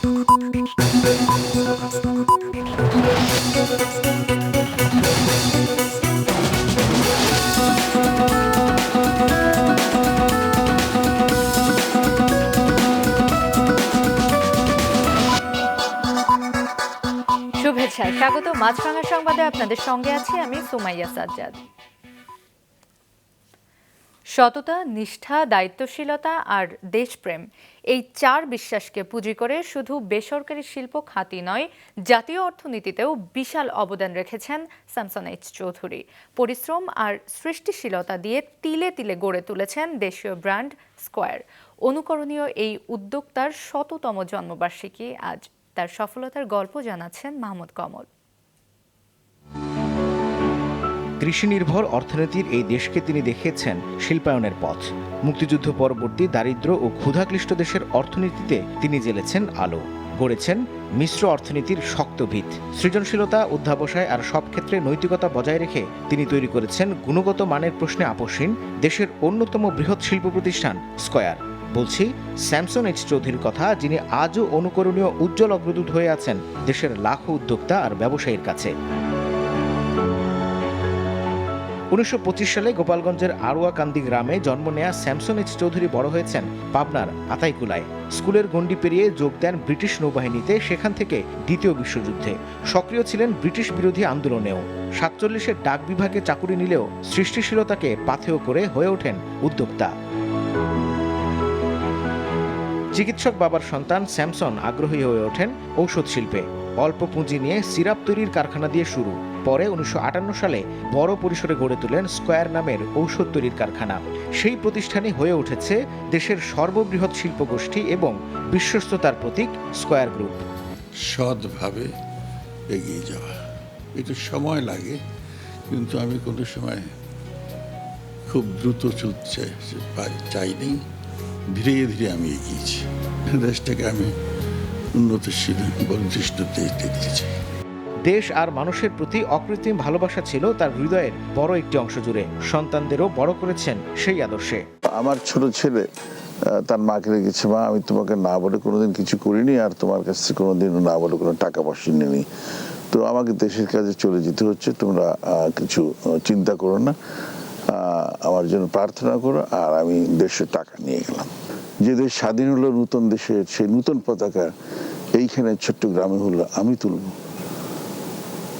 শুভেচ্ছা, স্বাগত মাছরাঙা সংবাদে। আপনাদের সঙ্গে আছি আমি সুমাইয়া সাজ্জাদ। সততা, নিষ্ঠা, দায়িত্বশীলতা আর দেশপ্রেম, এই চার বিশ্বাসকে পুঁজি করে শুধু বেসরকারি শিল্প খাতই নয়, জাতীয় অর্থনীতিতেও বিশাল অবদান রেখেছেন স্যামসন এইচ চৌধুরী। পরিশ্রম আর সৃষ্টিশীলতা দিয়ে তিলে তিলে গড়ে তুলেছেন দেশীয় ব্র্যান্ড স্কয়ার। অনুকরণীয় এই উদ্যোক্তার ১০০তম জন্মবার্ষিকী আজ। তার সফলতার গল্প জানাচ্ছেন মাহমুদ কমল। কৃষি নির্ভর অর্থনীতির এই দেশকে তিনি দেখিয়েছেন শিল্পায়নের পথ। মুক্তিযুদ্ধ পরবর্তী দারিদ্র্য ও ক্ষুধাক্লিষ্ট দেশের অর্থনীতিতে তিনি জ্বেলেছেন আলো, গড়েছেন মিশ্র অর্থনীতির শক্ত ভিত। সৃজনশীলতা, অধ্যাবসায় আর সব ক্ষেত্রে নৈতিকতা বজায় রেখে তিনি তৈরি করেছেন গুণগত মানের প্রশ্নে আপোষহীন দেশের অন্যতম বৃহৎ শিল্প প্রতিষ্ঠান স্কয়ার। বলছি স্যামসন এইচ চৌধুরীর কথা, যিনি আজও অনুকরণীয় উজ্জ্বল অগ্রদূত হয়ে আছেন দেশের লাখো উদ্যোক্তা আর ব্যবসায়ীর কাছে। ১৯২৫ সালে গোপালগঞ্জের আড়ুয়াকান্দি গ্রামে জন্ম নেয়া স্যামসন এইচ চৌধুরী বড় হয়েছেন পাবনার আতাইকুলায়। স্কুলের গণ্ডি পেরিয়ে যোগ দেন ব্রিটিশ নৌবাহিনীতে, সেখান থেকে দ্বিতীয় বিশ্বযুদ্ধে সক্রিয় ছিলেন ব্রিটিশ বিরোধী আন্দোলনেও। ৪৭-এর ডাক বিভাগে চাকুরি নিলেও সৃষ্টিশীলতাকে পাথেয় করে হয়ে ওঠেন উদ্যোক্তা। চিকিৎসক বাবার সন্তান স্যামসন আগ্রহী হয়ে ওঠেন ঔষধ শিল্পে। অল্প পুঁজি নিয়ে সিরাপ তৈরির কারখানা দিয়ে শুরু। পরে ১৯৫৮ সালে বড় পরিসরে গড়ে তোলেন স্কয়ার নামের ঔষধ তৈরির কারখানা। সেই প্রতিষ্ঠানই হয়ে উঠেছে দেশের সর্ববৃহৎ শিল্পগোষ্ঠী এবং বিশ্বস্ততার প্রতীক স্কয়ার গ্রুপ। সৎভাবে এগিয়ে যাওয়া, একটু সময় লাগে, কিন্তু আমি কোনো সময় খুব দ্রুত চলতে চাইনি। ধীরে ধীরে আমি এগিয়েছি। দেশটাকে আমি উন্নতশীল বলিষ্ঠ দেশ দেখতে চাই। দেশ আর মানুষের প্রতি অকৃত্রিম ভালোবাসা ছিল তার হৃদয়ের বড় একটি অংশ জুড়ে। সন্তানদেরও বড় করেছেন সেই আদর্শে। আমার ছোট ছেলে তার মাকে রেখেছে, মা আমি তোমাকে না বলে কোনোদিন কিছু করিনি, আর তোমার কাছ থেকে কোনোদিন না বলে কোনো টাকা পয়সা নিইনি। তো আমাকে দেশের কাজে চলে যেতে হচ্ছে, তোমরা কিছু চিন্তা করো না, আমার জন্য প্রার্থনা করো। আর আমি দেশের টাকা নিয়ে গেলাম। যে দেশ স্বাধীন হলো নতুন দেশের, সেই নতুন পতাকা এইখানে ছোট্ট গ্রামে হলো আমি তুলব।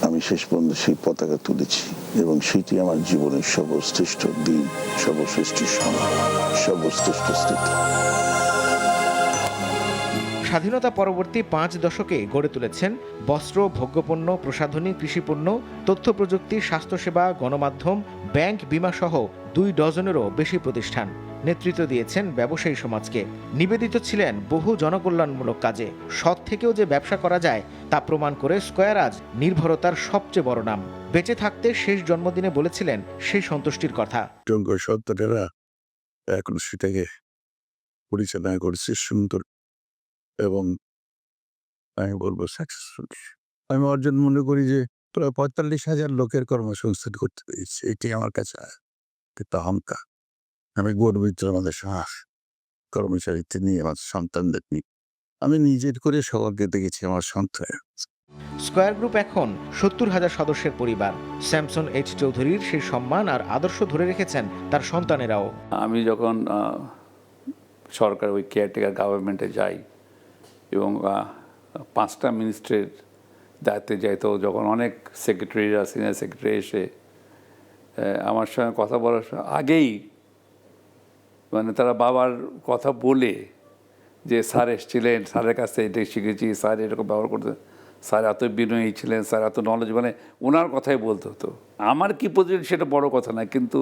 আমি শেষ পর্যন্ত সেই পতাকা তুলেছি এবং সেটি আমার জীবনের সর্বশ্রেষ্ঠ দিন, সর্বশ্রেষ্ঠ সময়, সর্বশ্রেষ্ঠ স্মৃতি। স্বাধীনতা পরবর্তী ৫ দশকে গড়ে তুলেছেন বস্ত্র, ভোগ্যপণ্য, প্রসাধনী, কৃষিপণ্য, তথ্য প্রযুক্তি, স্বাস্থ্যসেবা, গণমাধ্যম, ব্যাংক, বিমা সহ ২ ডজনেরও বেশি প্রতিষ্ঠান। নেতৃত্ব দিয়েছেন ব্যবসায়ী সমাজকে। নিবেদিত ছিলেন বহু জনকল্যাণমূলক কাজে। সৎ থেকেও যে ব্যবসা করা যায় তা প্রমাণ করে স্কয়ার আজ নির্ভরতার সবচেয়ে বড় নাম। বেঁচে থাকতে শেষ জন্মদিনে বলেছিলেন সেই সন্তুষ্টির কথা। সন্তানেরা এখন সেটাকে পরিচালনা করছে সুন্দর এবং আমি বলবো সাকসেসফুল। আমি অর্জন মনে করি যে প্রায় ৪৫,০০০ লোকের কর্মসংস্থান করতে পেরেছি। এটি আমার কাছে একটা অহংকার। আমি গর্বিত আমাদের সাহস কর্মচারীদের নিয়ে, আমার সন্তানদের নিয়ে। আমি নিজের করে সকলকে দেখেছি আমার সন্তান। স্কয়ার গ্রুপ এখন ৭০,০০০ সদস্যের পরিবার। স্যামসন এইচ চৌধুরীর সেই সম্মান আর আদর্শ ধরে রেখেছেন তার সন্তানেরাও। আমি যখন সরকার ওই কেয়ারটেকার গভর্নমেন্টে যাই এবং 5টা মিনিস্ট্রির দায়িত্বে যাই, তো যখন অনেক সেক্রেটারিরা, সিনিয়র সেক্রেটারি এসে আমার সঙ্গে কথা বলার আগেই মানে তারা বাবার কথা বলে যে স্যার এসেছিলেন, স্যারের কাছ থেকে এটা শিখেছি, স্যার এরকম ব্যবহার করতে, স্যার এত বিনয়ী ছিলেন, স্যার এত নলেজ, মানে ওনার কথাই বলতে হতো। আমার কী পজিশন সেটা বড় কথা না, কিন্তু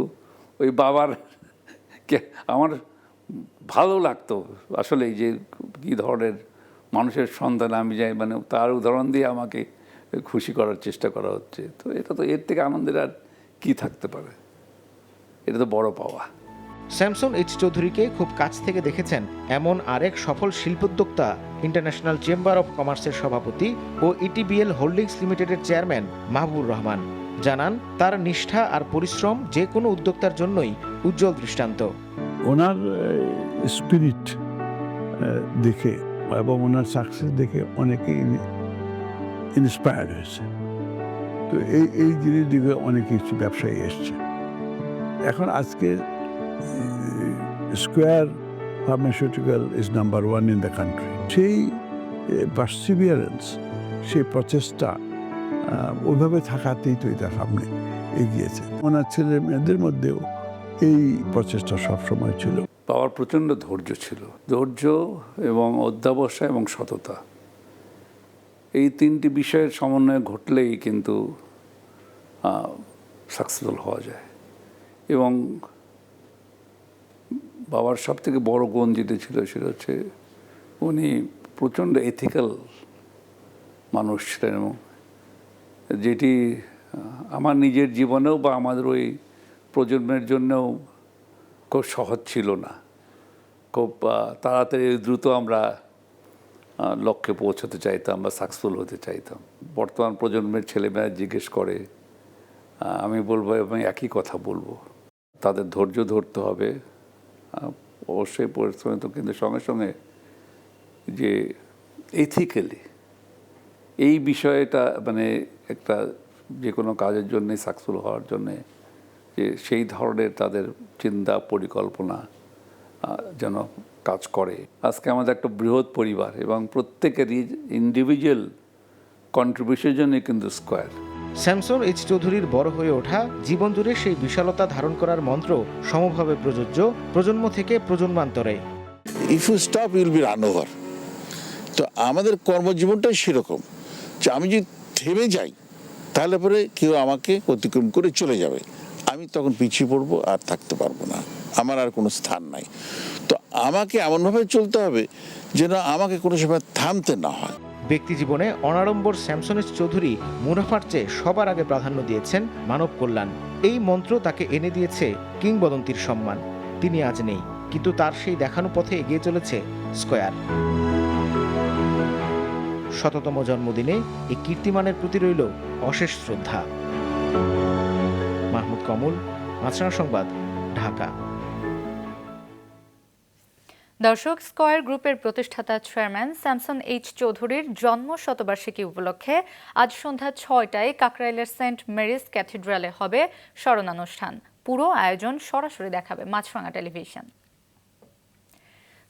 ওই বাবার আমার ভালো লাগতো আসলে যে কী ধরনের মানুষের সন্তান আমি যাই, মানে তার উদাহরণ দিয়ে আমাকে খুশি করার চেষ্টা করা হচ্ছে। তো এটা তো এর থেকে আনন্দের আর কী থাকতে পারে, এটা তো বড় পাওয়া। স্যামসন এইচ চৌধুরীকে খুব কাছ থেকে দেখেছেন এমন আরেক সফল শিল্পোদ্যোক্তা, ইন্টারন্যাশনাল চেম্বার অব কমার্সের সভাপতি ও ইটিবিএল হোল্ডিংস লিমিটেডের চেয়ারম্যান মাহবুবুর রহমান। জানান তার নিষ্ঠা আর পরিশ্রম যে কোনো উদ্যোক্তার জন্যই উজ্জ্বল দৃষ্টান্ত। ওনার স্পিরিট দেখে এবং ওনার সাকসেস দেখে অনেকেই ইন্সপায়ার্ড হয়েছে। তো এই জিনিস দিকে অনেক কিছু ব্যবসায়ী এসছে। এখন আজকে square pharmaceutical is number 1 in the country. সেই পারসিভিয়ারেন্স, সেই প্রচেষ্টা ওইভাবে থাকাতেই তো এটা সামনে এগিয়েছে। ওনার ছেলে মেয়েদের মধ্যেও এই প্রচেষ্টা সবসময় ছিল। বাবার প্রচণ্ড ধৈর্য ছিল, ধৈর্য এবং অধ্যাবসায় এবং সততা, এই তিনটি বিষয়ের সমন্বয় ঘটলেই কিন্তু সাকসেসফুল হওয়া যায়। এবং বাবার সব থেকে বড় গুণ যেটা ছিল সেটা হচ্ছে উনি প্রচণ্ড এথিক্যাল মানুষ ছিলেন, এবং যেটি আমার নিজের জীবনেও বা আমাদের ওই প্রজন্মের জন্যও খুব সহজ ছিল না। খুব তাড়াতাড়ি দ্রুত আমরা লক্ষ্যে পৌঁছাতে চাইতাম বা সাকসেসফুল হতে চাইতাম। বর্তমান প্রজন্মের ছেলেমেয়েরা জিজ্ঞেস করে, আমি বলবো এবং একই কথা বলবো, তাদের ধৈর্য ধরতে হবে, অবশ্যই পরিশ্রমিত, কিন্তু সঙ্গে সঙ্গে যে এথিক্যালি এই বিষয়টা মানে একটা যে কোনো কাজের জন্যে সাকসেসফুল হওয়ার জন্যে যে সেই ধরনের তাদের চিন্তা পরিকল্পনা যেন কাজ করে। আজকে আমাদের একটা বৃহৎ পরিবার এবং প্রত্যেকেরই ইন্ডিভিজুয়াল কন্ট্রিবিউশনের জন্যই কিন্তু স্কোয়ার। স্যামসন এইচ চৌধুরীর বড় হয়ে ওঠা জীবন জুড়ে সেই বিশালতা ধারণ করার মন্ত্র সমভাবে প্রযোজ্য প্রজন্ম থেকে প্রজন্মান্তরে। If you stop you'll be run over. তো আমাদের কর্মজীবনটাই সেরকম যে আমি যদি থেমে যাই তাহলে পরে কেউ আমাকে অতিক্রম করে চলে যাবে, আমি তখন পিছিয়ে পড়বো আর থাকতে পারবো না, আমার আর কোনো স্থান নাই। তো আমাকে এমনভাবে চলতে হবে যেন আমাকে কোনো সময় থামতে না হয়। ব্যক্তি জীবনে অনাড়ম্বর স্যামসন এইচ চৌধুরী মুনাফার চেয়ে সবার আগে প্রাধান্য দিয়েছেন মানব কল্যাণ। এই মন্ত্র তাকে এনে দিয়েছে কিংবদন্তির সম্মান। তিনি আজ নেই, কিন্তু তার সেই দেখানো পথে এগিয়ে চলেছে স্কয়ার। শততম জন্মদিনে এই কীর্তিমানের প্রতি রইল অশেষ শ্রদ্ধা। মাহমুদ কমল, মাছরাঙা সংবাদ, ঢাকা। দর্শক, স্কয়ার গ্রুপের প্রতিষ্ঠাতা চেয়ারম্যান স্যামসন এইচ চৌধুরীর জন্ম শতবার্ষিকী উপলক্ষে আজ সন্ধ্যা ৬টায় কাকরাইলের সেন্ট মেরিস ক্যাথিড্রালে হবে স্মরণানুষ্ঠান। পুরো আয়োজন সরাসরি দেখাবে মাছরাঙা টেলিভিশন।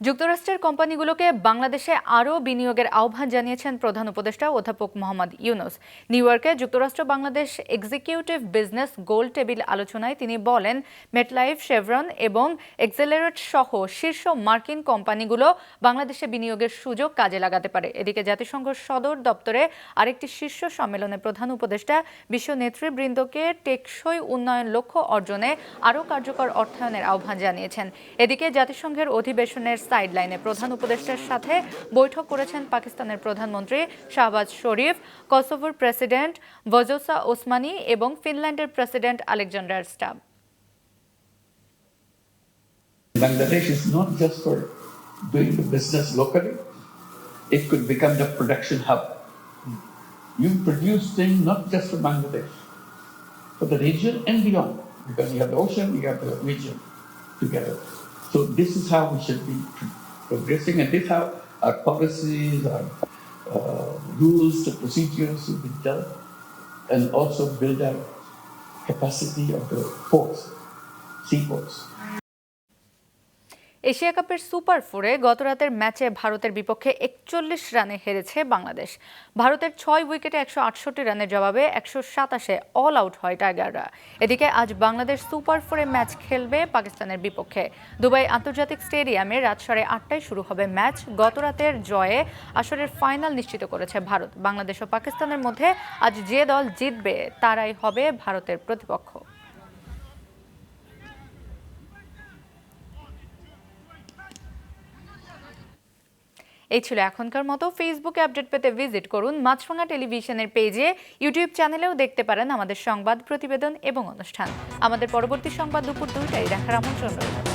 যুক্তরাষ্ট্রের কোম্পানিগুলোকে বাংলাদেশে আরও বিনিয়োগের আহ্বান জানিয়েছেন প্রধান উপদেষ্টা অধ্যাপক মোহাম্মদ ইউনূস। নিউ ইয়র্কে যুক্তরাষ্ট্র বাংলাদেশ এক্সিকিউটিভ বিজনেস গোল টেবিল আলোচনায় তিনি বলেন, মেটলাইফ, শেভরন এবং এক্সেলারেট সহ শীর্ষ মার্কিন কোম্পানিগুলো বাংলাদেশে বিনিয়োগের সুযোগ কাজে লাগাতে পারে। এদিকে জাতিসংঘ সদর দপ্তরে আরেকটি শীর্ষ সম্মেলনে প্রধান উপদেষ্টা বিশ্ব নেতৃবৃন্দকে টেকসই উন্নয়ন লক্ষ্য অর্জনে আরও কার্যকর অর্থায়নের আহ্বান জানিয়েছেন। এদিকে জাতিসংঘের অধিবেশনের সাইডলাইনে প্রধান উপদেষ্টার সাথে বৈঠক করেছেন পাকিস্তানের প্রধানমন্ত্রী শাহবাজ শরীফ, কসোভোর প্রেসিডেন্ট ভজোসা ওসমানি এবং ফিনল্যান্ডের president Alexander Stubb. Bangladesh is not just for doing the business locally, it could become the production hub. You produce things not just for Bangladesh, for the region and beyond, because you have the ocean, you have the region together. So this is how we should be progressing, and this is how our policies, our rules, the procedures will be done, and also build our capacity of the ports, seaports. Asia কাপের super 4-এ গতরাতের ম্যাচে ভারতের বিপক্ষে 41 রানে হেরেছে বাংলাদেশ। ভারতের 6 উইকেটে 168 রানের জবাবে 127-এ অল আউট হয় টাইগাররা। এদিকে আজ বাংলাদেশ সুপার 4-এ ম্যাচ খেলবে পাকিস্তানের বিপক্ষে। দুবাই আন্তর্জাতিক স্টেডিয়ামে রাত 8:30টায় শুরু হবে ম্যাচ। গতরাতের জয়ে আসরের ফাইনাল নিশ্চিত করেছে ভারত। বাংলাদেশ ও পাকিস্তানের মধ্যে আজ যে দল জিতবে তারাই হবে ভারতের প্রতিপক্ষ। এই ছিল এখনকার মতো। ফেসবুকে আপডেট পেতে ভিজিট করুন মাছরাঙা টেলিভিশনের পেজে। ইউটিউব চ্যানেলেও দেখতে পারেন আমাদের সংবাদ, প্রতিবেদন এবং অনুষ্ঠান। আমাদের পরবর্তী সংবাদ দুপুর 2টায় দেখার আমন্ত্রণ রইল।